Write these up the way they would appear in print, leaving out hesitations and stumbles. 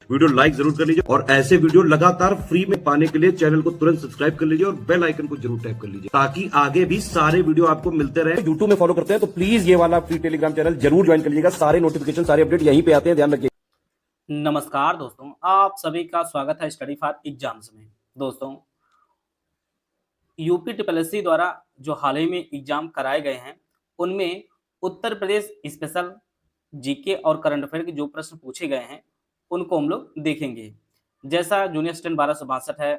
Video like जरूर कर लीजिए और ऐसे वीडियो लगातार फ्री में पाने के लिए चैनल को तुरंत सब्सक्राइब कर लीजिए और बेल आइकन को जरूर टैप कर लीजिए ताकि आगे भी सारे वीडियो आपको मिलते रहे। यूट्यूब में फॉलो करते हैं तो प्लीज ये वाला फ्री टेलीग्राम चैनल जरूर ज्वाइन कर लीजिएगा। सारे नोटिफिकेशन सारे अपडेट यहीं पे आते हैं, ध्यान रखिए। नमस्कार दोस्तों, आप सभी का स्वागत है स्टडी फॉर एग्जाम्स में। दोस्तों, यूपी ट्रिपलएससी द्वारा जो हाल ही में एग्जाम कराए गए हैं उनमें उत्तर प्रदेश स्पेशल जीके और करंट अफेयर के जो प्रश्न पूछे गए हैं उनको हम लोग देखेंगे। जैसा जूनियर असिस्टेंट 1262 है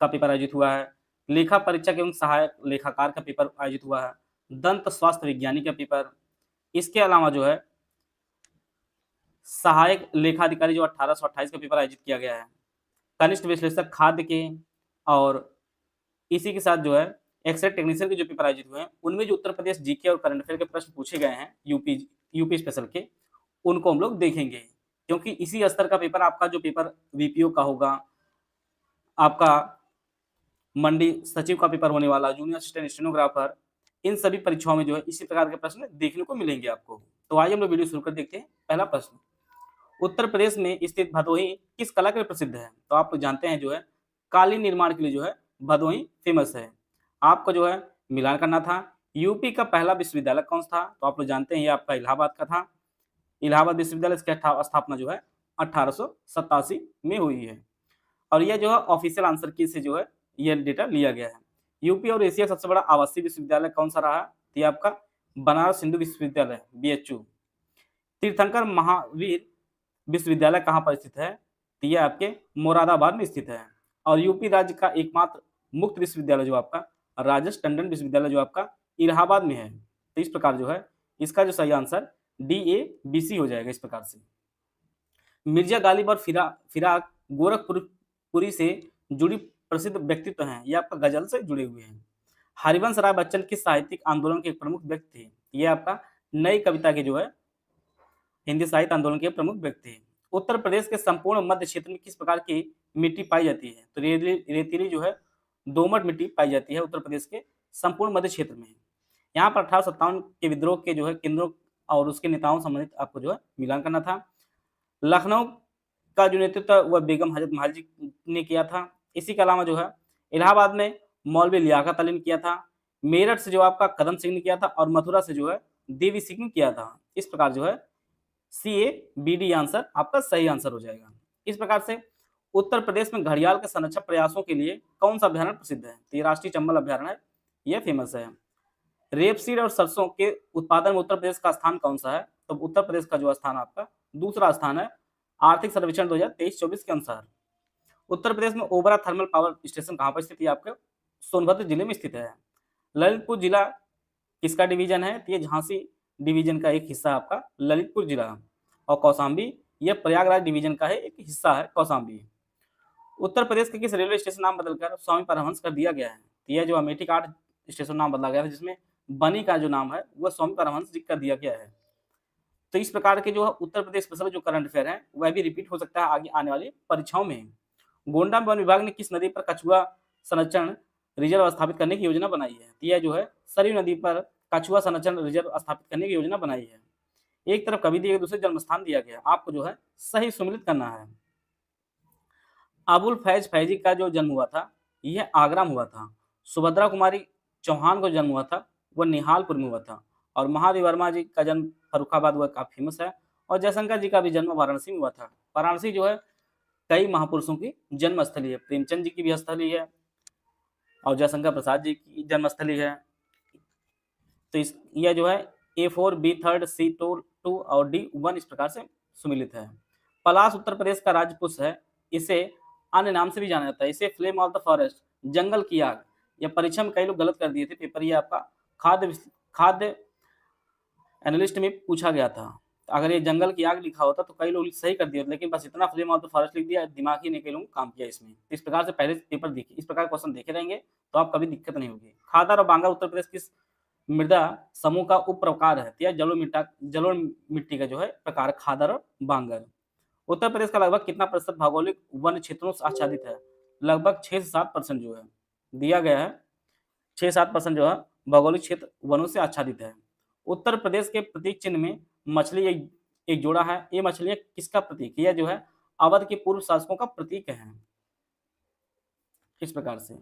का पेपर आयोजित हुआ है, लेखा परीक्षक एवं सहायक लेखाकार का पेपर आयोजित हुआ है, दंत स्वास्थ्य विज्ञानी का पेपर, इसके अलावा जो है सहायक लेखाधिकारी जो 1828 का पेपर आयोजित किया गया है, कनिष्ठ विश्लेषक खाद्य के, और इसी के साथ जो है एक्सरे टेक्नीशियन के जो पेपर आयोजित हुए हैं उनमें जो उत्तर प्रदेश जीके और करंट अफेयर के प्रश्न पूछे गए हैं यूपी स्पेशल के, उनको हम लोग देखेंगे। क्योंकि इसी स्तर का पेपर आपका जो पेपर वीपीओ का होगा, आपका मंडी सचिव का पेपर होने वाला, जूनियर असिस्टेंट स्टेनोग्राफर, इन सभी परीक्षाओं में जो है इसी प्रकार के प्रश्न देखने को मिलेंगे आपको। तो आइए हम लोग वीडियो शुरू कर देखते हैं। पहला प्रश्न, उत्तर प्रदेश में स्थित भदोही किस कला के लिए प्रसिद्ध है? तो आप लोग जानते हैं जो है कालीन निर्माण के लिए जो है भदोही फेमस है। आपको जो है मिलान करना था। यूपी का पहला विश्वविद्यालय कौन सा था? तो आप लोग जानते हैं ये आपका इलाहाबाद का था। इलाहाबाद विश्वविद्यालय की स्थापना जो है 1887 में हुई है। और यह जो है ऑफिशियल आंसर की से जो है ये डेटा लिया गया है। यूपी और एशिया सबसे बड़ा आवासीय विश्वविद्यालय कौन सा रहा? तो ये आपका बनारस हिंदू विश्वविद्यालय BHU। तीर्थंकर महावीर विश्वविद्यालय कहाँ पर स्थित है? तो यह आपके मुरादाबाद में स्थित है। और यूपी राज्य का एकमात्र मुक्त विश्वविद्यालय जो आपका राजेश टंडन विश्वविद्यालय जो आपका इलाहाबाद में है। तो इस प्रकार जो है इसका जो सही आंसर DABC हो जाएगा। इस प्रकार से मिर्जा गालिब और फिराक गोरखपुरी से जुड़ी प्रसिद्ध व्यक्तित्व हैं, ये आपका गजल से जुड़े हुए हैं। हरिवंश राय बच्चन किस साहित्यिक आंदोलन के प्रमुख व्यक्ति थे? ये आपका नई कविता के जो है हिंदी साहित्य आंदोलन के प्रमुख व्यक्ति हैं। उत्तर प्रदेश के संपूर्ण मध्य क्षेत्र में किस प्रकार की मिट्टी पाई जाती है? तो रेतीली जो है दोमट मिट्टी पाई जाती है उत्तर प्रदेश के संपूर्ण मध्य क्षेत्र में। यहाँ पर 1857 के विद्रोह के जो है केंद्रों और उसके नेताओं संबंधित आपको जो है मिलान करना था। लखनऊ का जो नेतृत्व वह बेगम हजरत महल जी ने किया था। इसी के अलावा जो है इलाहाबाद में मौलवी लियाकत अली ने किया था। मेरठ से जो आपका कदम सिंह ने किया था और मथुरा से जो है देवी सिंह ने किया था। इस प्रकार जो है CABD आंसर आपका सही आंसर हो जाएगा। इस प्रकार से उत्तर प्रदेश में घड़ियाल के संरक्षण प्रयासों के लिए कौन सा अभ्यारण्य प्रसिद्ध है? तो ये राष्ट्रीय चंबल अभ्यारण्य है, यह फेमस है। रेपसीड और सरसों के उत्पादन में उत्तर प्रदेश का स्थान कौन सा है? तो उत्तर प्रदेश का जो स्थान आपका दूसरा स्थान है आर्थिक सर्वेक्षण 2023-24 के अनुसार। उत्तर प्रदेश में ओबरा थर्मल पावर स्टेशन कहाँ पर स्थित है? आपके सोनभद्र जिले में स्थित है। ललितपुर जिला किसका डिवीजन है? तो ये झांसी डिवीजन का एक हिस्सा आपका ललितपुर जिला। और कौशाम्बी यह प्रयागराज डिवीजन का है एक हिस्सा है कौशाम्बी। उत्तर प्रदेश के किस रेलवे स्टेशन नाम बदलकर स्वामी परमहंस कर दिया गया है? तो यह जो अमेठी का स्टेशन नाम बदला गया है जिसमें बनी का जो नाम है वह स्वामी परमहंस जी कर दिया गया है। तो इस प्रकार के जो है उत्तर प्रदेश स्पेशल जो करंट अफेयर है वह भी रिपीट हो सकता है आगे आने वाली परीक्षाओं में। गोंडा वन विभाग ने किस नदी पर कछुआ संरक्षण रिजर्व स्थापित करने की योजना बनाई है? तो यह जो है सरयू नदी पर कछुआ संरक्षण रिजर्व स्थापित करने की योजना बनाई है। एक तरफ कवि दिए दूसरे जन्म स्थान दिया गया, आपको जो है सही सुमिलित करना है। अबुल फैज फैजी का जो जन्म हुआ था यह आगरा में हुआ था। सुभद्रा कुमारी चौहान को जन्म हुआ था वह निहालपुर में हुआ था। और महादेव वर्मा जी का जन्म फर्रुखाबाद हुआ, काफी फेमस है। और जयशंकर जी का भी जन्म वाराणसी में हुआ था। वाराणसी जो है कई महापुरुषों की जन्मस्थली है, प्रेमचंद जी की भी स्थली है और जयशंकर प्रसाद जी की जन्मस्थली है। तो यह जो है A4 B3 C2 और D1 इस प्रकार से सुमिलित है। पलाश उत्तर प्रदेश का राज्य पुष्प है, इसे अन्य नाम से भी जाना जाता है। इसे फ्लेम ऑफ द फॉरेस्ट, जंगल की आग। यह परीक्षा में कई लोग गलत कर दिए थे पेपर, ये आपका खाद्य एनालिस्ट में पूछा गया था। अगर ये जंगल की आग लिखा होता तो कई लोग सही कर दिए, लेकिन बस इतना फ्लेम ऑफ द फॉरेस्ट लिख दिया, दिमाग ही ने कई लोगों काम किया इसमें। इस प्रकार से पहले पेपर देखे, इस प्रकार क्वेश्चन देखे रहेंगे तो आप कभी दिक्कत नहीं होगी। खादर और बांगर उत्तर प्रदेश किस मृदा समूह का उप प्रकार है? यह जलोढ़ मिट्टी का जो है प्रकार खादर और बांगर। उत्तर प्रदेश का लगभग कितना प्रतिशत भौगोलिक वन क्षेत्रों से आच्छादित है? लगभग 6 से 7% जो है दिया गया है। 6-7% जो है भौगोलिक क्षेत्र वनों से आच्छादित है। उत्तर प्रदेश के प्रतीक चिन्ह में मछली एक जोड़ा है, ये मछलियां किसका प्रतीक? यह जो है अवध के पूर्व शासकों का प्रतीक है। इस प्रकार से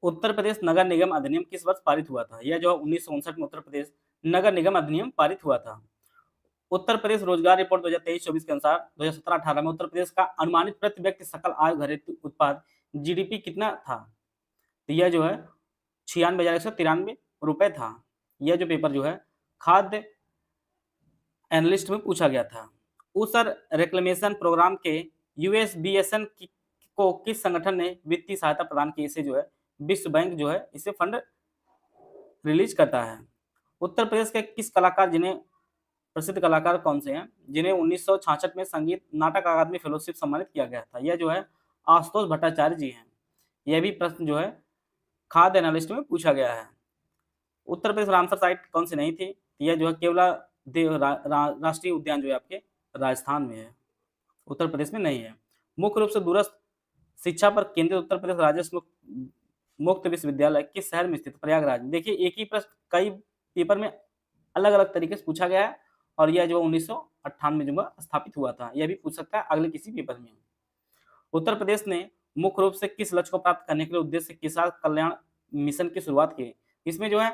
उत्तर प्रदेश नगर निगम अधिनियम किस वर्ष पारित हुआ था? यह जो है 1959 में उत्तर प्रदेश नगर निगम अधिनियम पारित हुआ था। उत्तर प्रदेश रोजगार रिपोर्ट 2023-24 के अनुसार 2017-18 में उत्तर प्रदेश का अनुमानित प्रति व्यक्ति सकल आय घरेलू उत्पाद जीडीपी कितना था? तो यह जो है 96,193 रुपए था। यह जो पेपर जो है खाद्य एनालिस्ट में पूछा गया था। ऊसर रिक्लेमेशन प्रोग्राम के यूएसबीएसएन को किस संगठन ने वित्तीय सहायता प्रदान की? इसे जो है विश्व बैंक जो है इसे फंड रिलीज करता है। उत्तर प्रदेश के किस कलाकार जिन्हें प्रसिद्ध कलाकार कौन से हैं जिन्हें 1966 में संगीत नाटक अकादमी फेलोशिप सम्मानित किया गया था? यह जो है आशुतोष भट्टाचार्य जी हैं। यह भी प्रश्न जो है खाद्य एनालिस्ट में पूछा गया है। उत्तर प्रदेश रामसर साइट कौन सी नहीं थी? यह जो है केवला देव राष्ट्रीय उद्यान जो है आपके राजस्थान में है, उत्तर प्रदेश में नहीं है। मुख्य रूप से दूरस्थ शिक्षा पर केंद्रित उत्तर प्रदेश राजस्व मुक्त विश्वविद्यालय किस शहर में स्थित? प्रयागराज। देखिए एक ही प्रश्न कई पेपर में अलग अलग तरीके से पूछा गया है और यह जो 1998 में स्थापित हुआ था, यह भी पूछ सकता है अगले किसी पेपर में। उत्तर प्रदेश ने मुख्य रूप से किस लक्ष्य को प्राप्त करने के लिए उद्देश्य किसान कल्याण मिशन की शुरुआत की? इसमें जो है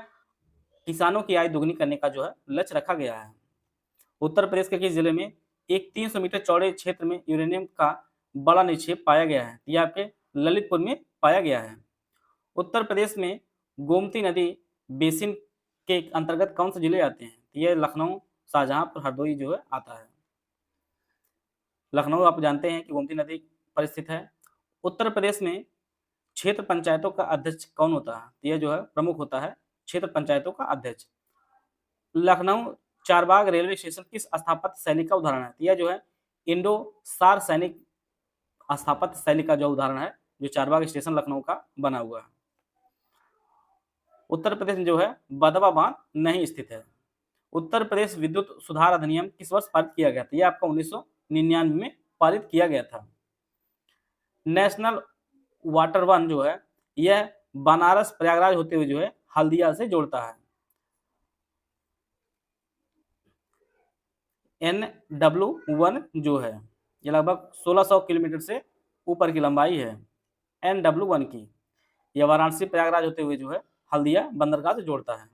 किसानों की आय दोगुनी करने का जो है लक्ष्य रखा गया है। उत्तर प्रदेश के किस जिले में एक 300 मीटर चौड़े क्षेत्र में यूरेनियम का बड़ा निक्षेप पाया गया है? यह आपके ललितपुर में पाया गया है। उत्तर प्रदेश में गोमती नदी बेसिन के अंतर्गत कौन से जिले आते हैं? यह लखनऊ, शाहजहांपुर, हरदोई जो है आता है। लखनऊ आप जानते हैं कि गोमती नदी पर स्थित है। उत्तर प्रदेश में क्षेत्र पंचायतों का अध्यक्ष कौन होता है? यह जो है प्रमुख होता है क्षेत्र पंचायतों का अध्यक्ष। लखनऊ चारबाग रेलवे स्टेशन किस स्थापत्य शैली का उदाहरण है? यह जो है इंडो सार सैनिक स्थापत्य शैली का जो उदाहरण है, जो चारबाग स्टेशन लखनऊ का बना हुआ है। उत्तर प्रदेश में जो है बदवा बांध नहीं स्थित है। उत्तर प्रदेश विद्युत सुधार अधिनियम किस वर्ष पारित किया गया था? यह आपका 1999 में पारित किया गया था। नेशनल वाटर वन जो है यह बनारस प्रयागराज होते हुए जो है हल्दिया से जोड़ता है। NW1 जो है ये लगभग 1600 किलोमीटर से ऊपर की लंबाई है NW1 की। यह वाराणसी प्रयागराज होते हुए जो है हल्दिया बंदरगाह से जोड़ता है।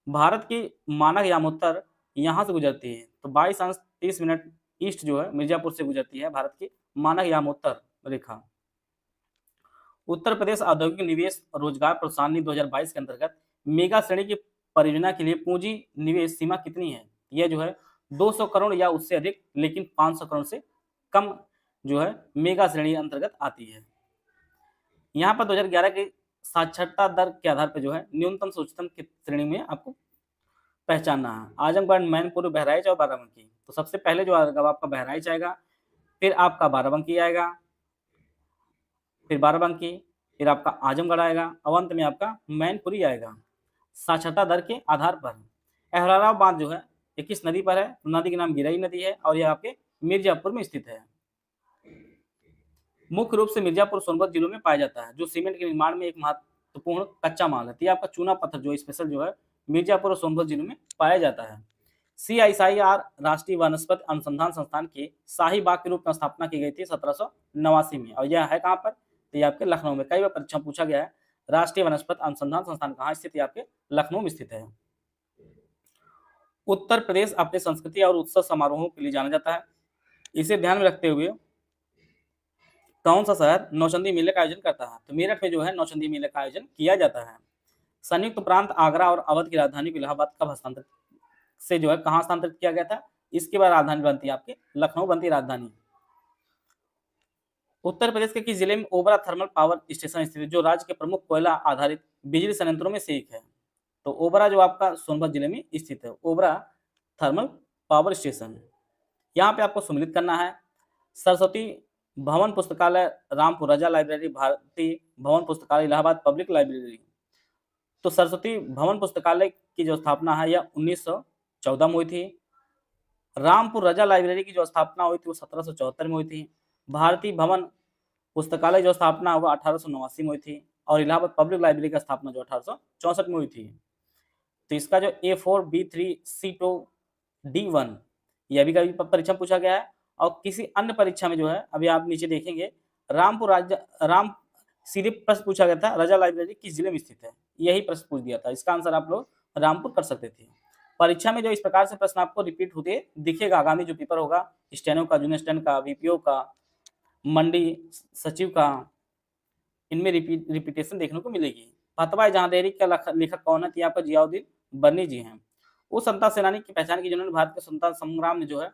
भारत की मानक यामोत्तर यहाँ से गुजरती है, तो 22 अंश 30 मिनट ईस्ट जो है मिर्जापुर से गुजरती है भारत की मानक यामोत्तर रेखा। उत्तर प्रदेश औद्योगिक निवेश रोजगार प्रोत्साहन नीति 2022 के अंतर्गत मेगा श्रेणी की परियोजना के लिए पूंजी निवेश सीमा कितनी है? यह जो है 200 करोड़ या उससे अधिक, लेकिन 500 करोड़ से कम जो है मेगा श्रेणी अंतर्गत आती है। यहाँ पर 2011 की साक्षरता दर के आधार पर जो है न्यूनतम से उच्चतम की श्रेणी में आपको पहचानना है। आजमगढ़, मैनपुर, बहराइच और बाराबंकी। तो सबसे पहले जो आएगा आपका बहराइच आएगा, फिर आपका बाराबंकी आएगा, फिर बाराबंकी, फिर आपका आजमगढ़ आएगा, और अंत में आपका मैनपुरी आएगा साक्षरता दर के आधार पर। अहराराव बांध जो है ये किस नदी पर है? नदी का नाम गिरई नदी है और यह आपके मिर्जापुर में स्थित है। मुख्य रूप से मिर्जापुर सोनभद्र जिलों में पाया जाता है, जो सीमेंट के निर्माण में एक महत्वपूर्ण कच्चा माल है। तो आपका चूना पत्थर जो स्पेशल जो है मिर्जापुर और सोनभद्र जिलों में पाया जाता है। CISIR राष्ट्रीय वनस्पति अनुसंधान संस्थान के शाही बाग के रूप में स्थापना की गई थी 1789 में, और यह है कहाँ पर? तो ये आपके लखनऊ में। कई बार परीक्षा पूछा गया है राष्ट्रीय वनस्पति अनुसंधान संस्थान कहाँ स्थित है? आपके लखनऊ में स्थित है। उत्तर प्रदेश अपने संस्कृति और उत्सव समारोहों के लिए जाना जाता है। इसे ध्यान में रखते हुए कौन सा शहर नौचंदी मेले का आयोजन करता है? तो मेरठ में जो है नौचंदी मेले का आयोजन किया जाता है। संयुक्त प्रांत आगरा और अवध की राजधानी को इलाहाबाद कब हस्तांतरित से जो है कहाँ हस्तांतरित किया गया था? इसके बाद राजधानी बनती है आपके लखनऊ बनती राजधानी। उत्तर प्रदेश के किस जिले में ओबरा थर्मल पावर स्टेशन स्थित है, जो राज्य के प्रमुख कोयला आधारित बिजली संयंत्रों में से एक है? तो ओबरा जो आपका सोनभद्र जिले में स्थित है, ओबरा थर्मल पावर स्टेशन। यहाँ पे आपको सम्मिलित करना है। सरस्वती भवन पुस्तकालय रामपुर, रजा लाइब्रेरी, भारती भवन पुस्तकालय इलाहाबाद पब्लिक लाइब्रेरी। तो सरस्वती भवन पुस्तकालय की जो स्थापना है यह 1914 में हुई थी। रामपुर रजा लाइब्रेरी की जो स्थापना हुई थी वो 1774 में हुई थी। भारती भवन पुस्तकालय जो स्थापना हुआ 1889 में हुई थी, और इलाहाबाद पब्लिक लाइब्रेरी का स्थापना जो 1864 में हुई थी। तो इसका जो A4, B3, C2 D1, यह भी कभी परीक्षा में पूछा गया है। और किसी अन्य परीक्षा में जो है, अभी आप नीचे देखेंगे, राम सीधे प्रश्न पूछा गया था, रजा लाइब्रेरी किस जिले में स्थित है, यही प्रश्न पूछ दिया था। इसका आंसर आप लोग रामपुर कर सकते थे। परीक्षा में जो इस प्रकार से प्रश्न आपको रिपीट होते दिखेगा, आगामी जो पेपर होगा, स्टेनो का, जूनियर स्टेनो का, बीपीओ का, मंडी सचिव का, इनमें रिपीटेशन देखने को मिलेगी। फतवा जहांदेरी का लेखक कौन है? तो आपका जियाउद्दीन बर्नी जी हैं। उस स्वतंत्रता सेनानी की पहचान की जिन्होंने भारत के स्वतंत्रता संग्राम में जो है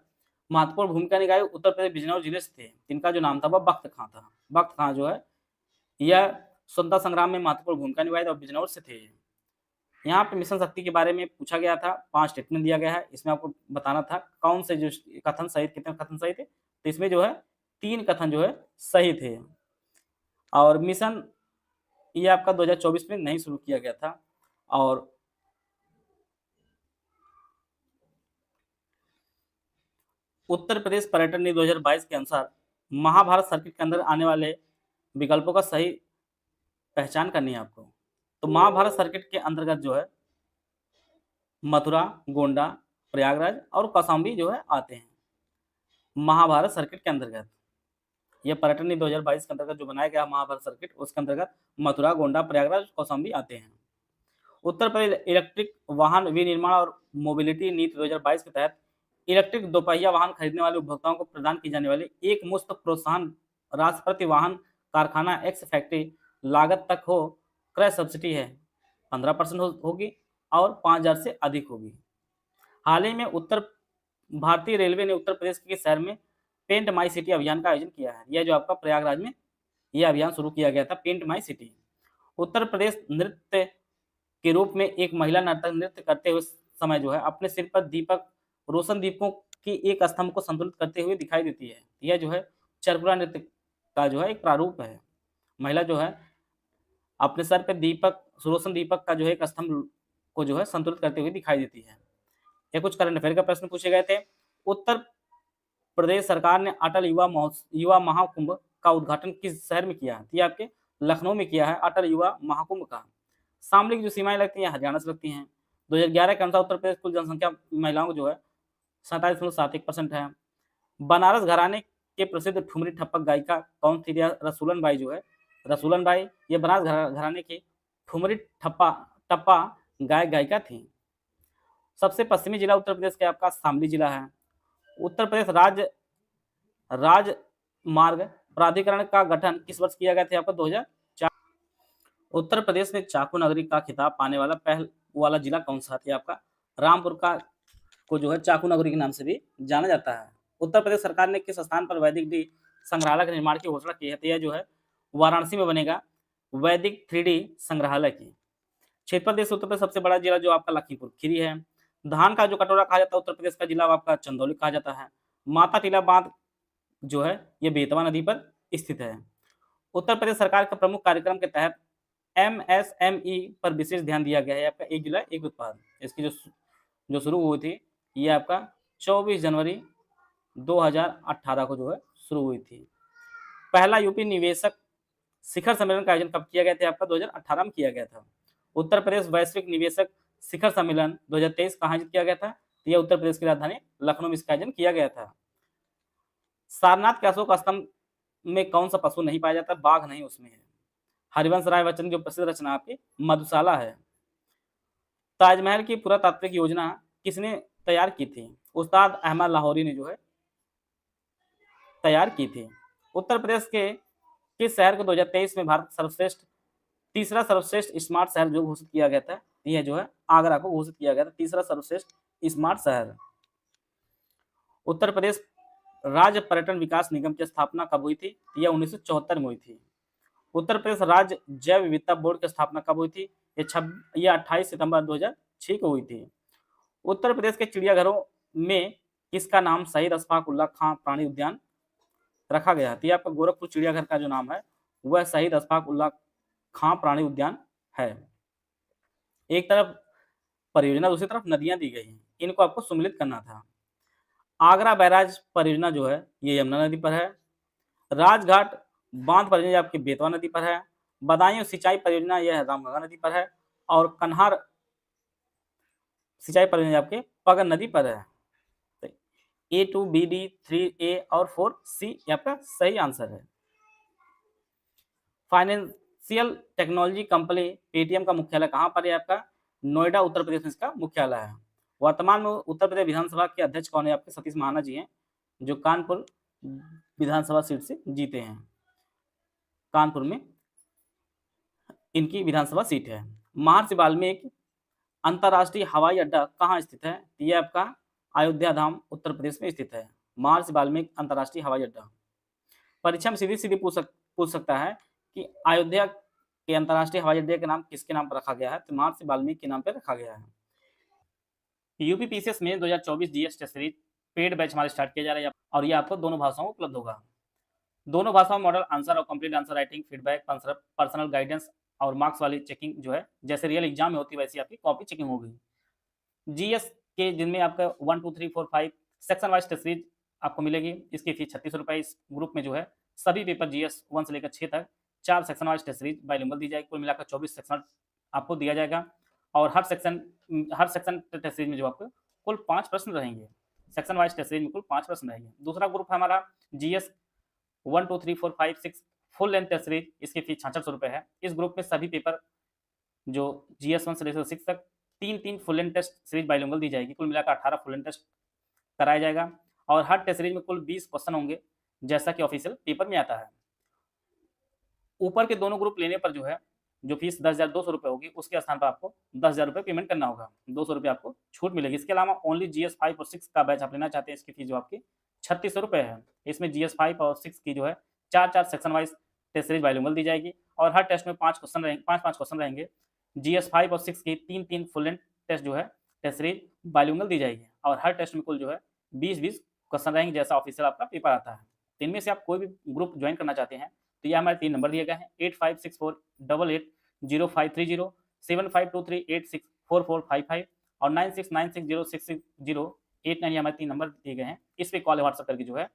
महत्वपूर्ण भूमिका निभाई, उत्तर प्रदेश बिजनौर जिले से थे। जिनका जो नाम था वह बख्त खां था। बख्त खां जो है यह स्वतंत्रता संग्राम में महत्वपूर्ण भूमिका निभाई और बिजनौर से थे। यहाँ पे मिशन शक्ति के बारे में पूछा गया था, 5 स्टेटमेंट दिया गया है। इसमें आपको बताना था कौन से जो कथन सही, कितने कथन सही थे। तो इसमें जो है 3 कथन जो है सही थे। और मिशन ये आपका 2024 में नहीं शुरू किया गया था। और उत्तर प्रदेश पर्यटन नीति 2022 के अनुसार महाभारत सर्किट के अंदर आने वाले विकल्पों का सही पहचान करनी है आपको। तो महाभारत सर्किट के अंतर्गत जो है मथुरा, गोंडा, प्रयागराज और कौशाम्बी जो है आते हैं महाभारत सर्किट के अंतर्गत। यह पर्यटन नीति 2022 के अंतर्गत जो बनाया गया महाभारत सर्किट, उसके अंतर्गत मथुरा, गोंडा, प्रयागराज, कौशाम्बी आते हैं। उत्तर प्रदेश इलेक्ट्रिक वाहन विनिर्माण और मोबिलिटी नीति 2022 के तहत इलेक्ट्रिक दोपहिया वाहन खरीदने वाले उपभोक्ताओं को प्रदान की जाने वाली एक मुश्त प्रोत्साहन राशि प्रति वाहन कारखाना एक्स फैक्ट्री लागत तक हो क्रय सब्सिडी है 15% होगी और 5,000 से अधिक होगी। हाल ही में भारतीय रेलवे ने उत्तर प्रदेश के शहर में पेंट माई सिटी अभियान का आयोजन किया है। यह जो आपका प्रयागराज में यह अभियान शुरू किया गया था, paint my city. Uttar Pradesh नृत्य के रूप में एक महिला नर्तक नृत्य करते हुए समय जो है अपने सिर पर दीपक रोशन दीपकों की एक स्तंभ को संतुलित करते हुए दिखाई देती है। यह जो है चरकुला नृत्य का जो है एक प्रारूप है। महिला जो है अपने सर पे रोशन दीपक का जो है एक स्तंभ को जो है संतुलित करते हुए दिखाई देती है। ये कुछ करंट अफेयर का प्रश्न पूछे गए थे। उत्तर प्रदेश सरकार ने अटल युवा महाकुंभ का उद्घाटन किस शहर में किया है? ये आपके लखनऊ में किया है अटल युवा महाकुंभ का। शामली की जो सीमाएं लगती हैं हरियाणा से लगती हैं। 2011 के अनुसार उत्तर प्रदेश कुल जनसंख्या महिलाओं जो है 47.71% है। बनारस घराने के प्रसिद्ध ठुमरी ठप्पक गायिका कौन थी? रसूलन बाई जो है, रसूलन बाई ये बनारस घराने की ठुमरी टप्पा गायिका थी। सबसे पश्चिमी जिला उत्तर प्रदेश का आपका शामली जिला है। उत्तर प्रदेश राजमार्ग प्राधिकरण का गठन किस वर्ष किया गया था? आपका 2004। उत्तर प्रदेश में चाकू नगरी का खिताब पाने वाला पहला वाला जिला कौन सा था? आपका रामपुर का को जो है चाकू नगरी के नाम से भी जाना जाता है। उत्तर प्रदेश सरकार ने किस स्थान पर वैदिक डी संग्रहालय के निर्माण की घोषणा की है? तो यह जो है वाराणसी में बनेगा वैदिक 3D संग्रहालय की। क्षेत्रफल देश उत्तर प्रदेश सबसे बड़ा जिला जो आपका लखीमपुर खीरी है। धान का जो कटोरा कहा जाता है उत्तर प्रदेश का जिला आपका चंदौली कहा जाता है। माता टीला बांध जो है ये बेतवा नदी पर स्थित है। उत्तर प्रदेश सरकार के प्रमुख कार्यक्रम के तहत MSME पर विशेष ध्यान दिया गया है। आपका एक जिला एक उत्पाद, इसकी जो शुरू हुई थी ये आपका 24 जनवरी 2018 को जो है शुरू हुई थी। पहला यूपी निवेशक शिखर सम्मेलन का आयोजन कब किया गया था? आपका 2018 में किया गया था। उत्तर प्रदेश वैश्विक निवेशक शिखर सम्मेलन 2023 कहाँ आयोजित किया गया था? यह उत्तर प्रदेश की राजधानी लखनऊ में इसका आयोजन किया गया था। सारनाथ के अशोक स्तंभ में कौन सा पशु नहीं पाया जाता? बाघ नहीं उसमें है। हरिवंश राय बच्चन की प्रसिद्ध रचना आपकी मधुशाला है। ताजमहल की पुरातात्विक योजना किसने तैयार की थी? उस्ताद अहमद लाहौरी ने जो है तैयार की थी। उत्तर प्रदेश के किस शहर को 2023 में भारत तीसरा सर्वश्रेष्ठ स्मार्ट शहर जो घोषित किया गया था? यह जो है आगरा को घोषित किया गया था तीसरा सर्वश्रेष्ठ स्मार्ट शहर। उत्तर प्रदेश राज्य पर्यटन विकास निगम की स्थापना कब हुई थी? यह 1974 में हुई थी। उत्तर प्रदेश राज्य जैव विविधता बोर्ड की स्थापना कब हुई थी? यह 28 सितंबर 2006 को हुई थी। उत्तर प्रदेश के चिड़ियाघरों में किसका नाम शहीद अशफाक उल्लाह खां प्राणी उद्यान रखा गया है? आपका गोरखपुर चिड़ियाघर का जो नाम है वह शहीद अशफाक उल्लाह खां प्राणी उद्यान है। एक तरफ परियोजना, दूसरी तरफ नदियां दी गई हैं, इनको आपको सम्मिलित करना था। आगरा बैराज परियोजना जो है ये यमुना नदी पर है। राजघाट बांध परियोजना आपकी बेतवा नदी पर है। बदायूं सिंचाई परियोजना यह रामगंगा नदी पर है। और कन्हार सिंचाई परियोजना आपके पगन नदी पर है। A2, BD, 3A और 4C ये आपका सही आंसर है। फाइनेंशियल टेक्नोलॉजी कंपनी पेटीएम का मुख्यालय कहाँ पर है? आपका नोएडा उत्तर प्रदेश में इसका मुख्यालय है। वर्तमान में उत्तर प्रदेश विधानसभा के अध्यक्ष कौन है? आपके सतीश महाना जी हैं, जो कानपुर विधानसभा सीट से जीते हैं। कानपुर में इनकी विधानसभा सीट है। महर्षि वाल्मीकि अंतर्राष्ट्रीय हवाई अड्डा कहाँ स्थित है? ये आपका अयोध्या धाम उत्तर प्रदेश में स्थित है। महर्षि वाल्मीकि अंतर्राष्ट्रीय हवाई अड्डा। परीक्षा में सीधी सीधी पूछ सकता है कि अयोध्या के अंतर्राष्ट्रीय हवाई अड्डे का नाम किसके नाम पर रखा गया है? तो महर्षि वाल्मीकि के नाम पर रखा गया है। यूपीपीसीएस में 2024 GS test series paid batch हमारे स्टार्ट किया जा रहा है और ये आपको दोनों भाषाओं में उपलब्ध होगा। दोनों भाषाओं में मॉडल आंसर और complete answer writing, feedback, personal guidance और मार्क्स वाली चेकिंग जो है जैसे रियल एग्जाम में होती है वैसी आपकी कॉपी चेकिंग होगी। जीएस के जिनमें आपका 1, 2, 3, 4, 5 सेक्शन वाइज टेस्ट सीरीज आपको मिलेगी। इसकी फीस 36 रुपये। इस ग्रुप में जो है सभी पेपर जीएस 1 से लेकर 6 तक 4 section wise test series bilingual दी जाएगी। कुल मिलाकर 24 सेक्शन आपको दिया जाएगा और हर सेक्शन टेस्ट सीरीज में जो आपको कुल 5 प्रश्न रहेंगे। सेक्शन वाइज टेस्ट सीरीज में कुल 5 प्रश्न रहेंगे। दूसरा ग्रुप है हमारा GS 1, 2, 3, 4, 5, 6 full length test series. इसकी फीस 6600 रुपये है। इस ग्रुप में सभी पेपर जो जीएस 1 से लेकर 6 तक 3 full length test series bilingual दी जाएगी। कुल मिलाकर 18 फुल लेंथ टेस्ट कराया जाएगा और हर टेस्ट सीरीज में कुल 20 क्वेश्चन होंगे जैसा कि ऑफिशियल पेपर में आता है। ऊपर के दोनों ग्रुप लेने पर जो है जो फीस 10,200 रुपये होगी उसके स्थान पर आपको 10,000 रुपये पेमेंट करना होगा। 200 रुपये आपको छूट मिलेगी। इसके अलावा ओनली जीएस 5 और 6 का बैच आप लेना चाहते हैं, इसकी फीस जो आपकी 3600 रुपये है। इसमें जीएस 5 और 6 की जो है 4 section wise test series bilingual दी जाएगी और हर टेस्ट में 5 क्वेश्चन रहेंगे। जीएस 5 और 6 की 3 फुल लेंथ टेस्ट जो है टेस्ट सीरीज बाइलिंगुअल दी जाएगी और हर टेस्ट में कुल जो है 20 क्वेश्चन रहेंगे जैसा ऑफिशियल आपका पेपर आता है। इनमें से आप कोई भी ग्रुप ज्वाइन करना चाहते हैं तो ये हमारे 3 नंबर दिए गए हैं 8564880530, 7523864455 और 9696066089। ये हमारे 3 नंबर दिए गए हैं। इस पे कॉल व्हाट्सएप करके जो है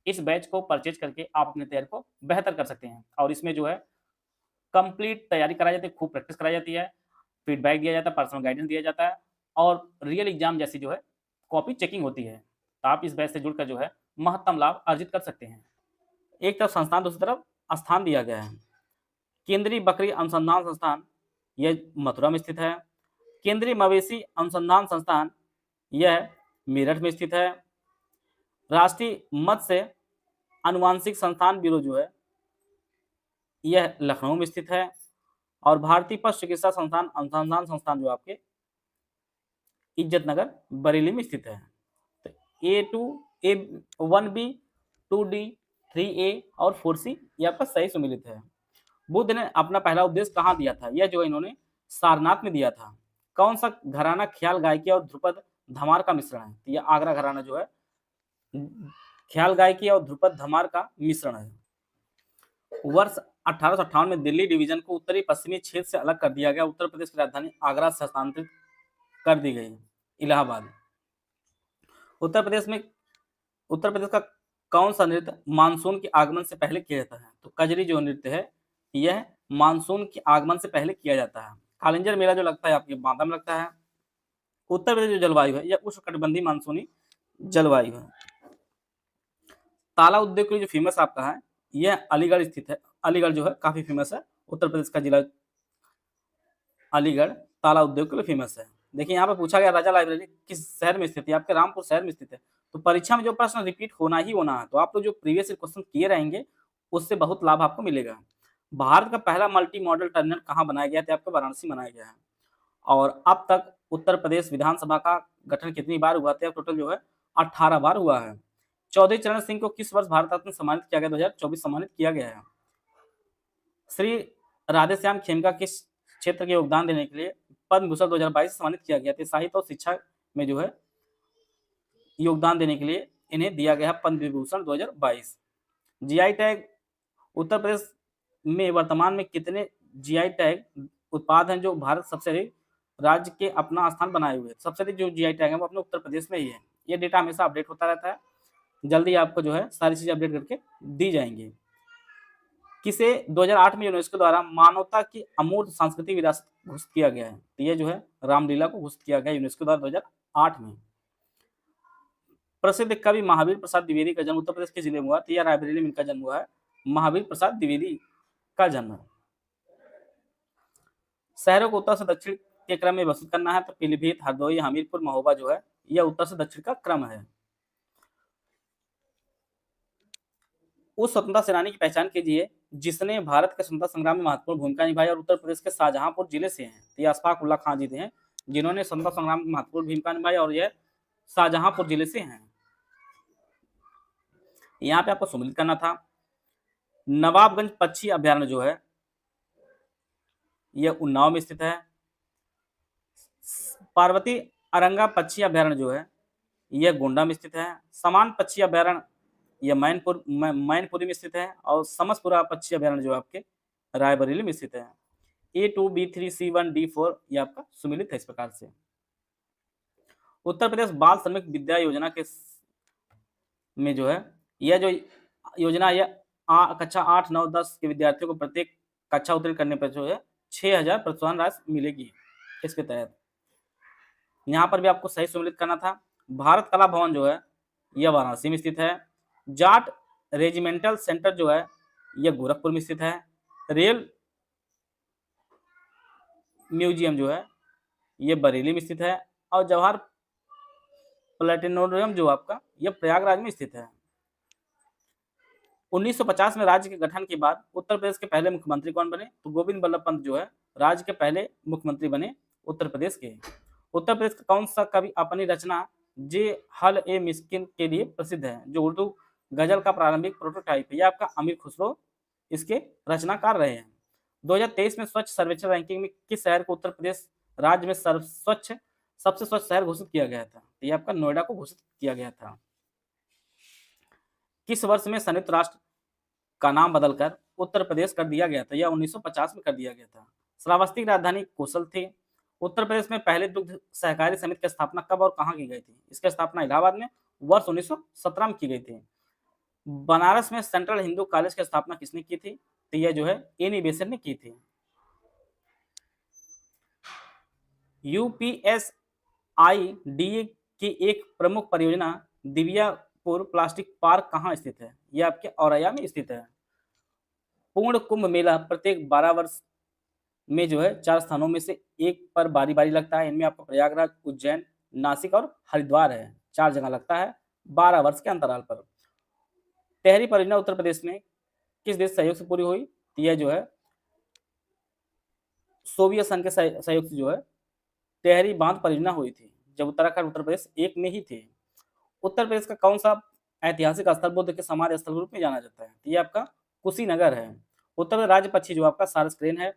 इस बैच को परचेज करके आप अपनी तैयारी को बेहतर कर सकते हैं और इसमें जो है कंप्लीट तैयारी कराई जाती है, खूब प्रैक्टिस कराई जाती है, फीडबैक दिया जाता है, पर्सनल गाइडेंस दिया जाता है और रियल एग्जाम जैसी जो है कॉपी चेकिंग होती है। तो आप इस बैच से जुड़कर जो है महत्तम लाभ अर्जित कर सकते हैं। एक तरफ संस्थान, दूसरी तरफ स्थान दिया गया है। केंद्रीय बकरी अनुसंधान संस्थान यह मथुरा में स्थित है। केंद्रीय मवेशी अनुसंधान संस्थान यह मेरठ में स्थित है। राष्ट्रीय मत्स्य आनुवांशिक संस्थान ब्यूरो जो है यह लखनऊ में स्थित है और भारतीय पशु चिकित्सा संस्थान अनुसंधान संस्थान जो आपके इज्जतनगर बरेली में स्थित है। तो A1B 2D 3A और 4C ये आपका सही सुमिलित है। बुद्ध ने अपना पहला उपदेश कहाँ दिया था? यह जो इन्होंने सारनाथ में दिया था। कौन सा घराना ख्याल गायकी और ध्रुपद धमार का मिश्रण है? तो यह आगरा घराना जो है ख्याल गायकी और ध्रुपद धमार का मिश्रण है। वर्ष 1858 में दिल्ली डिवीजन को उत्तरी पश्चिमी क्षेत्र से अलग कर दिया गया। उत्तर प्रदेश की राजधानी आगरा से हस्तांतरित कर दी गई इलाहाबाद। उत्तर प्रदेश का कौन सा नृत्य मानसून के आगमन से पहले किया जाता है? तो कजरी जो नृत्य है यह मानसून के आगमन से पहले किया जाता है। कालिंजर मेला जो लगता है आपके बांदा में लगता है। उत्तर प्रदेश जो जलवायु है यह उष्णकटिबंधीय मानसूनी जलवायु है। ताला उद्योग के लिए जो फेमस आपका है यह अलीगढ़ स्थित है। अलीगढ़ जो है काफी फेमस है। उत्तर प्रदेश का जिला अलीगढ़ ताला उद्योग के लिए फेमस है। देखिए यहाँ पे पूछा गया राजा लाइब्रेरी किस शहर में स्थित है? आपके रामपुर शहर में स्थित है। तो परीक्षा में जो प्रश्न रिपीट होना ही होना है, तो आप लोग जो प्रीवियस क्वेश्चन किए रहेंगे उससे बहुत लाभ आपको मिलेगा। भारत का पहला मल्टी मॉडल टर्मिनल कहाँ बनाया गया था? आपको वाराणसी बनाया गया है। और अब तक उत्तर प्रदेश विधानसभा का गठन कितनी बार हुआ था? टोटल जो है 18 बार हुआ है। चौधरी चरण सिंह को किस वर्ष भारत रत्न सम्मानित किया गया? 2024 सम्मानित किया गया है। श्री राधेश्याम खेमका किस क्षेत्र के योगदान देने के लिए पद्म भूषण 2022 सम्मानित किया गया था? साहित्य और शिक्षा में जो है योगदान देने के लिए इन्हें दिया गया पद्म विभूषण 2022। जीआई टैग उत्तर प्रदेश में वर्तमान में कितने जीआई टैग उत्पाद हैं जो भारत सबसे अधिक राज्य के अपना स्थान बनाए हुए? सबसे अधिक जो जीआई टैग है वो अपने उत्तर प्रदेश में ही है। ये डेटा हमेशा अपडेट होता रहता है। जल्दी आपको जो है सारी चीजें अपडेट करके दी जाएंगी। किसे 2008 में यूनेस्को द्वारा मानवता की अमूर्त सांस्कृतिक विरासत घोषित किया गया है? ये जो है रामलीला को घोषित किया गया यूनेस्को द्वारा 2008 में। प्रसिद्ध कवि महावीर प्रसाद द्विवेदी का जन्म उत्तर प्रदेश के जिले में हुआ, तो यह रायबरेली में इनका जन्म हुआ है, महावीर प्रसाद द्विवेदी का जन्म। शहरों को उत्तर से दक्षिण के क्रम में व्यवस्थित करना है, तो पीलीभीत, हरदोई, हमीरपुर, महोबा जो है यह उत्तर से दक्षिण का क्रम है। उस स्वतंत्रता सेनानी की पहचान कीजिए जिसने भारत के स्वतंत्रता संग्राम में महत्वपूर्ण भूमिका निभाई और उत्तर प्रदेश के शाहजहांपुर जिले से हैं, तो ये अशफाक उल्लाह खां जी हैं जिन्होंने स्वतंत्रता संग्राम में महत्वपूर्ण भूमिका निभाई और यह शाहजहांपुर जिले से हैं। यहाँ पे आपको सम्मिलित करना था। नवाबगंज पक्षी अभ्यारण्य जो है यह उन्नाव में स्थित है। पार्वती अरंगा पक्षी अभ्यारण्य जो है यह गोंडा में स्थित है। समान पक्षी अभ्यारण्य यह मैनपुरी में स्थित है और समसपुरा पक्षी अभ्यारण्य जो आपके रायबरेली में स्थित है। A2, B3, C1, D4 ये आपका सुमिलित है इस प्रकार से। उत्तर प्रदेश बाल श्रमिक विद्या योजना के में जो है यह जो योजना यह कक्षा 8, 9, 10 के विद्यार्थियों को प्रत्येक कक्षा उत्तीर्ण करने पर जो है 6,000 प्रोत्साहन राशि मिलेगी इसके तहत। यहाँ पर भी आपको सही सम्मिलित करना था। भारत कला भवन जो है यह वाराणसी में स्थित है। जाट रेजिमेंटल सेंटर जो है यह गोरखपुर में स्थित है। रेल म्यूजियम जो है यह बरेली में स्थित है और जवाहर प्लेनेटोरियम जो आपका यह प्रयागराज में स्थित है। 1950 में राज्य के गठन के बाद उत्तर प्रदेश के पहले मुख्यमंत्री कौन बने, तो गोविंद बल्लभ पंत जो है राज्य के पहले मुख्यमंत्री बने उत्तर प्रदेश के। उत्तर प्रदेश का कौन सा कवि अपनी रचना जे हल ए मिस्किन के लिए प्रसिद्ध है, जो उर्दू गजल का प्रारंभिक प्रोटोटाइप है। यह आपका अमीर खुसरो इसके रचनाकार रहे हैं। 2023 में स्वच्छ सर्वेक्षण रैंकिंग में किस शहर को उत्तर प्रदेश राज्य में सबसे स्वच्छ शहर घोषित किया गया था, तो यह आपका नोएडा को घोषित किया गया था। किस वर्ष में संयुक्त राष्ट्र का नाम बदलकर उत्तर प्रदेश कर दिया गया था, यह 1950 में कर दिया गया था। श्रावस्ती की राजधानी कौशल थी। उत्तर प्रदेश में पहले दुग्ध सहकारी समिति की स्थापना कब और कहाँ की गई थी, इसकी स्थापना इलाहाबाद में वर्ष 1917 में की गई थी। बनारस में सेंट्रल हिंदू कॉलेज की स्थापना किसने की थी, तो यह जो है एनी बेसेंट ने की थी। UPSIDA की एक प्रमुख परियोजना दिव्यापुर प्लास्टिक पार्क कहाँ स्थित है, यह आपके औरैया में स्थित है। पूर्ण कुंभ मेला प्रत्येक 12 वर्ष में जो है 4 स्थानों में से एक पर बारी बारी लगता है। इनमें आपका प्रयागराज, उज्जैन, नासिक और हरिद्वार है। 4 जगह लगता है 12 वर्ष के अंतराल पर। टेहरी परियोजना उत्तर प्रदेश में किस देश सहयोग से पूरी हुई, तो यह जो है सोवियत संघ के सहयोग से जो है टेहरी बांध परियोजना हुई थी, जब उत्तराखंड उत्तर प्रदेश एक में ही थे। उत्तर प्रदेश का कौन सा ऐतिहासिक स्थल बुद्ध के समाधि स्थल के रूप में जाना जाता है, तो यह आपका कुशीनगर है। उत्तर प्रदेश राज्य पक्षी जो आपका सारस क्रेन है।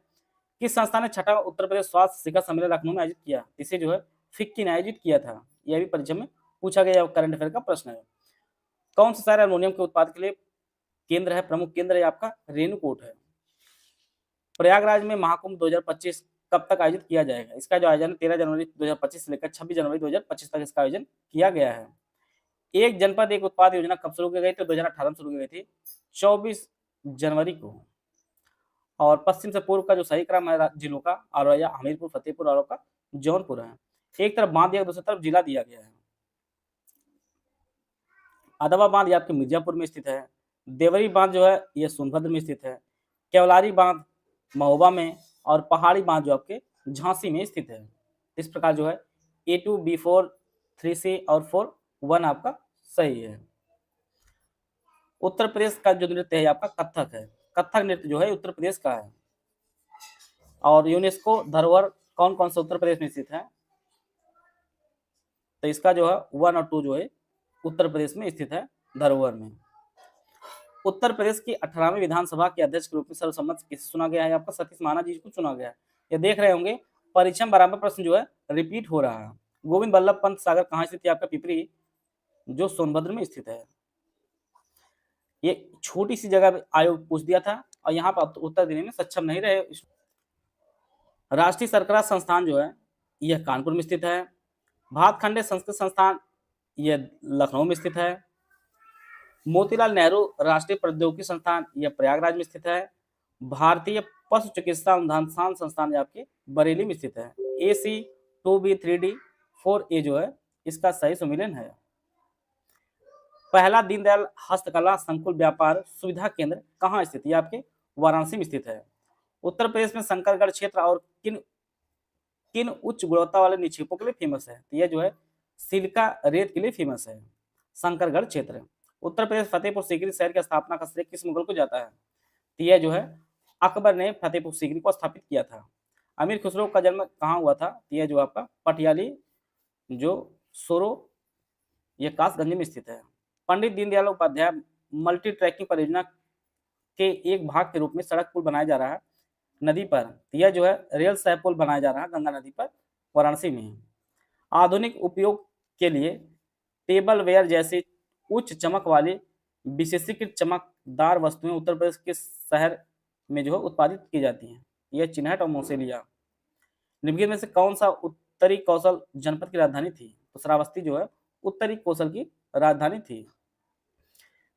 किस संस्था ने छठा उत्तर प्रदेश स्वास्थ्य शिखर सम्मेलन लखनऊ में आयोजित किया, इसे जो है फिक्की ने आयोजित किया था। यह भी परीक्षा में पूछा गया करंट अफेयर का प्रश्न है। कौन सा शहर एल्युमिनियम के उत्पाद के लिए केंद्र है, प्रमुख केंद्र है आपका रेणुकूट है। प्रयागराज में महाकुंभ 2025 कब तक आयोजित किया जाएगा, इसका जो आयोजन 13 जनवरी 2025 से लेकर 26 जनवरी 2025 तक इसका आयोजन किया गया है। एक जनपद एक उत्पाद योजना कब शुरू की गई थी, 2018 में शुरू की गई थी 24 जनवरी को। और पश्चिम से पूर्व का जो सही क्रम है जिलों का औरैया, हमीरपुर, फतेहपुर और का जौनपुर है। एक तरफ बांध दिया, दूसरी तरफ जिला दिया गया है। अदवा बांध ये आपके मिर्जापुर में स्थित है। देवरी बांध जो है ये सोनभद्र में स्थित है। केवलारी बांध महोबा में और पहाड़ी बांध जो आपके झांसी में स्थित है। इस प्रकार जो है A2, B4, 3C और 4, 1 आपका सही है। उत्तर प्रदेश का जो नृत्य है आपका कथक है। कथक नृत्य जो है उत्तर प्रदेश का है। और यूनेस्को धरोहर कौन कौन सा उत्तर प्रदेश में स्थित है, तो इसका जो है 1 और 2 जो है उत्तर प्रदेश में स्थित है धरोहर में। उत्तर प्रदेश की 18वीं विधानसभा के अध्यक्ष के रूप में सर्वसम्मत किसे चुना गया है, आपका सतीश महाना जी को चुना गया है। ये देख रहे होंगे परीक्षा में बराबर प्रश्न जो है रिपीट हो रहा है। गोविंद बल्लभ पंत सागर कहाँ स्थित है, आपका पिपरी जो सोनभद्र में स्थित है। ये छोटी सी जगह आयोग पूछ दिया था और यहाँ पर उत्तर देने में सक्षम नहीं रहे। राष्ट्रीय सरकार संस्थान जो है यह कानपुर में स्थित है। भातखंडे संस्कृत संस्थान यह लखनऊ में स्थित है। मोतीलाल नेहरू राष्ट्रीय प्रौद्योगिकी संस्थान यह प्रयागराज में स्थित है। भारतीय पशु चिकित्सा अनुसंधान संस्थान आपके बरेली में स्थित है। AC, 2B, 3D, 4A जो है इसका सही सुमेलन है। पहला दीनदयाल हस्तकला संकुल व्यापार सुविधा केंद्र कहाँ स्थित है? ये आपके वाराणसी में स्थित है। उत्तर प्रदेश में शंकरगढ़ क्षेत्र और किन किन उच्च गुणवत्ता वाले निक्षेपों के लिए फेमस है? तो यह जो है सिलिका रेत के लिए फेमस है शंकरगढ़ क्षेत्र। उत्तर प्रदेश फतेहपुर सीकरी शहर की स्थापना का श्रेय किस मुगल को जाता है? तो यह जो है अकबर ने फतेहपुर सीकरी को स्थापित किया था। अमीर खुसरो का जन्म कहाँ हुआ था? तो यह जो आपका पटियाली जो सोरो ये कासगंज में स्थित है। पंडित दीनदयाल उपाध्याय मल्टी ट्रैकिंग परियोजना के एक भाग के रूप में सड़क पुल बनाया जा रहा है नदी पर। तो यह जो है रेल सह पुल बनाया जा रहा है गंगा नदी पर वाराणसी में। आधुनिक उपयोग के लिए टेबल वेयर जैसी उच्च चमक वाली विशेषीकृत चमकदार वस्तुएं उत्तर प्रदेश के शहर में जो है उत्पादित की जाती हैं। यह चिन्हट और मोसेलिया। निम्नलिखित में से कौन सा उत्तरी कौशल जनपद की राजधानी थी? तो श्रावस्ती जो है उत्तरी कौशल की राजधानी थी।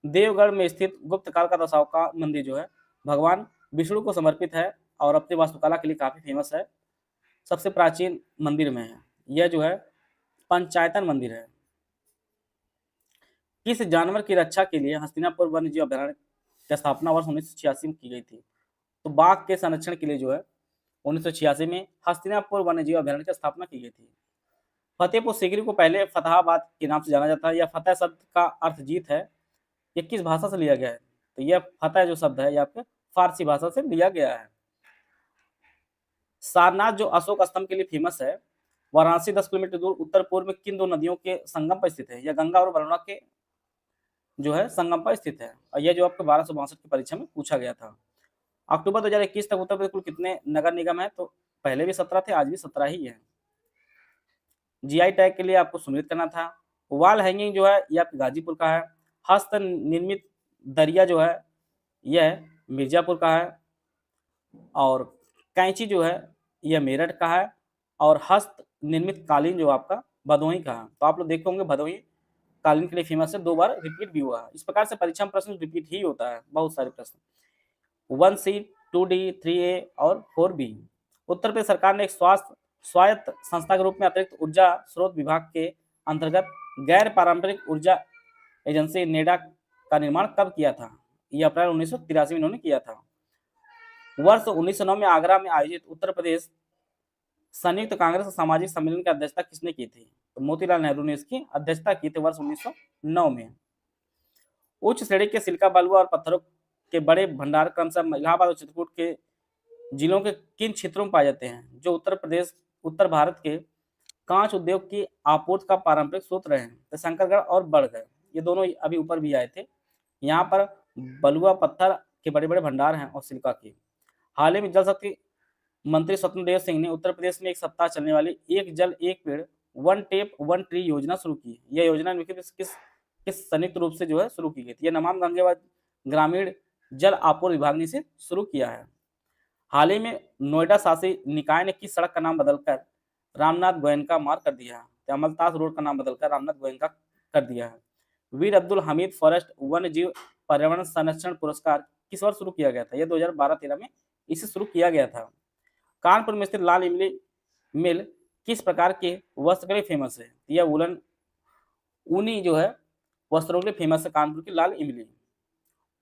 देवगढ़ में स्थित गुप्त काल का दशावतार मंदिर जो है भगवान विष्णु को समर्पित है और अपनी वास्तुकला के लिए काफी फेमस है। सबसे प्राचीन मंदिर में है। यह जो है पंचायतन मंदिर है। किस जानवर की रक्षा के लिए हस्तिनापुर वन्य जीव अभयारण्य की स्थापना वर्ष 1986 में की गई थी? तो बाघ के संरक्षण के लिए जो है 1986 में हस्तिनापुर वन्य जीव अभयारण्य की स्थापना की गई थी। फतेहपुर सीकरी को पहले फतेहाबाद के नाम से जाना जाता है। यह फतेह शब्द का अर्थ जीत है। यह किस भाषा से लिया गया है? तो यह फतेह जो शब्द है यह आपके फारसी भाषा से लिया गया है। सारनाथ जो अशोक स्तंभ के लिए फेमस है वाराणसी 10 किलोमीटर दूर उत्तर पूर्व में किन दो नदियों के संगम पर स्थित है? यह गंगा और बरौना के जो है संगम पर स्थित है और यह जो आपको 1262 की परीक्षा में पूछा गया था। अक्टूबर 2021 तक उत्तर प्रदेश कुल कितने नगर निगम है? तो पहले भी 17 थे, आज भी 17 ही है। जीआई टैग के लिए आपको सम्मिलित करना था। वॉल हैंगिंग जो है यह गाजीपुर का है। हस्त निर्मित दरिया जो है यह मिर्जापुर का है और कैंची जो है यह मेरठ का है और हस्त निर्मित कालीन जो आपका भदोही का है। तो आप लोग देखे होंगे भदोही कालीन के लिए फेमस है, 2 बार रिपीट भी हुआ है। इस प्रकार से परीक्षा में प्रश्न रिपीट ही होता है, बहुत सारे प्रश्न 1C 2D 3A और 4B। उत्तर प्रदेश सरकार ने एक स्वायत्त संस्था के रूप में अतिरिक्त ऊर्जा स्रोत विभाग के अंतर्गत गैर पारंपरिक ऊर्जा एजेंसी नेडा का निर्माण कब किया था? यह अप्रैल 1983 में इन्होंने किया था। वर्ष 1909 में आगरा में आयोजित उत्तर प्रदेश संयुक्त कांग्रेस सामाजिक सम्मेलन की अध्यक्षता किसने की थी? तो मोतीलाल नेहरू ने इसकी अध्यक्षता की थी वर्ष 1909 में। उच्च श्रेणी के सिलिका बलुआ और पत्थरों के बड़े भंडार क्रमशः इलाहाबाद और चित्रकूट के जिलों के किन क्षेत्रों में पाए जाते हैं? जो उत्तर भारत के कांच उद्योग की आपूर्ति का पारंपरिक स्रोत रहे हैं। तो शंकरगढ़ और बड़गढ़ ये दोनों अभी ऊपर भी आए थे। यहाँ पर बलुआ पत्थर के बड़े बड़े भंडार हैं और सिलिका के। हाल ही में जल शक्ति मंत्री स्वतंत्र देव सिंह ने उत्तर प्रदेश में एक सप्ताह चलने वाली एक जल एक पेड़ वन टेप वन ट्री योजना शुरू की। यह योजना किस संयुक्त रूप से जो है शुरू की गई थी? यह नमामि गंगे व ग्रामीण जल आपूर्ति विभाग ने इसे शुरू किया है। हाल ही में नोएडा शासी निकाय ने किस सड़क का नाम बदलकर रामनाथ गोयनका मार्ग कर दिया है? तो अमलतास रोड का नाम बदलकर रामनाथ गोयनका कर दिया है। वीर अब्दुल हमीद फॉरेस्ट वन्य जीव पर्यावरण संरक्षण पुरस्कार किस वर्ष शुरू किया गया था? यह 2012-13 में इसे शुरू किया गया था। कानपुर में स्थित लाल इमली मिल किस प्रकार के वस्त्र के लिए फेमस है? यह वुलन ऊनी जो है वस्त्रों के लिए फेमस है कानपुर की लाल इमली।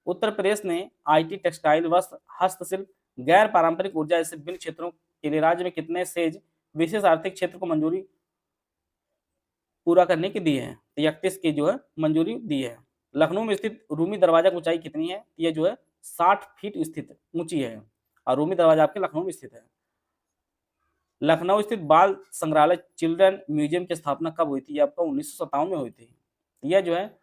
उत्तर प्रदेश ने आईटी टेक्सटाइल वस्त्र हस्तशिल्प गैर पारंपरिक ऊर्जा जैसे विभिन्न क्षेत्रों के लिए राज्य में कितने सेज विशेष आर्थिक क्षेत्र को मंजूरी पूरा करने की दी है? 31 की जो है मंजूरी दी है। लखनऊ में स्थित रूमी दरवाजा की ऊंचाई कितनी है? यह जो है 60 फीट स्थित ऊंची है और रूमी दरवाजा आपके लखनऊ में स्थित है। लखनऊ स्थित बाल संग्रहालय चिल्ड्रन म्यूजियम की स्थापना कब हुई थी? यह आपको 1957 में हुई थी। यह जो है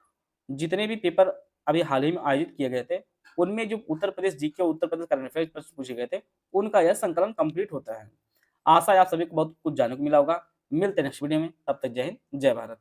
जितने भी पेपर अभी हाल ही में आयोजित किए गए थे उनमें जो उत्तर प्रदेश जीके और उत्तर प्रदेश करंट अफेयर्स प्रश्न पूछे गए थे उनका यह संकलन कंप्लीट होता है। आशा है आप सभी को बहुत कुछ जानने को मिला होगा। मिलते हैं नेक्स्ट वीडियो में, तब तक जय हिंद जय भारत।